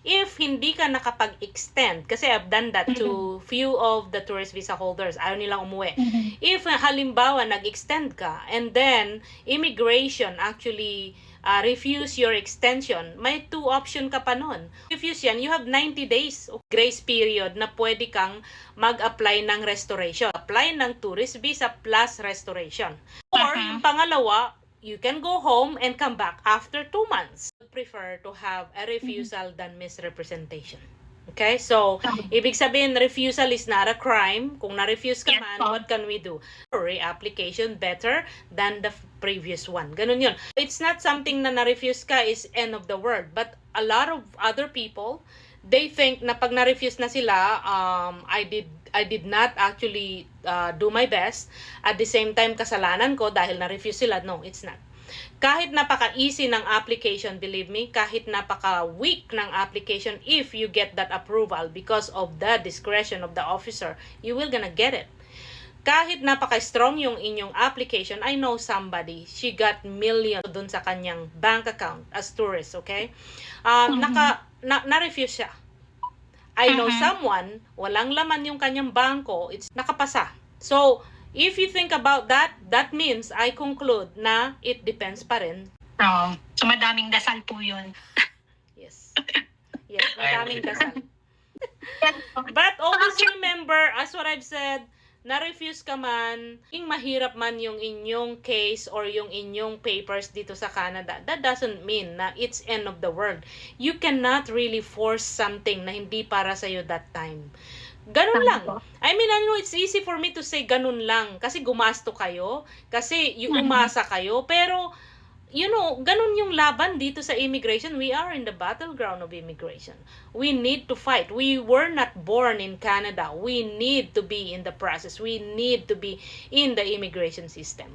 If hindi ka nakapag-extend, kasi I've done that to few of the tourist visa holders, ayaw nilang umuwi. If halimbawa nag-extend ka and then immigration actually refuse your extension, may 2 option ka pa nun. Refuse yan, you have 90 days of grace period na pwede kang mag-apply ng restoration. Apply ng tourist visa plus restoration. Or yung pangalawa, you can go home and come back after 2 months. I prefer to have a refusal than misrepresentation. Okay? So, ibig sabihin, refusal is not a crime. Kung na-refuse ka man, what can we do? Reapplication better than the previous one. Ganun yun. It's not something na na-refuse ka is end of the world. But a lot of other people, they think na pag na-refuse na sila, I did not actually do my best. At the same time, kasalanan ko dahil na-refuse sila. No, it's not. Kahit napaka-easy ng application, believe me, kahit napaka-weak ng application, if you get that approval because of the discretion of the officer, you will gonna get it. Kahit napaka-strong yung inyong application, I know somebody, she got millions dun sa kanyang bank account as tourist, okay? Na-refuse siya. I know someone, walang laman yung kanyang bangko, it's nakapasa. So, if you think about that, that means I conclude na it depends pa rin. So madaming dasal po yun. Yes. Yes, madaming dasal. But always remember, as what I've said, na-refuse ka man, yung mahirap man yung inyong case or yung inyong papers dito sa Canada, that doesn't mean na it's end of the world. You cannot really force something na hindi para sa'yo that time. Ganun lang. I mean, it's easy for me to say ganun lang. Kasi gumasto kayo. Kasi umasa kayo. Pero, ganun yung laban dito sa immigration. We are in the battleground of immigration. We need to fight. We were not born in Canada. We need to be in the process. We need to be in the immigration system.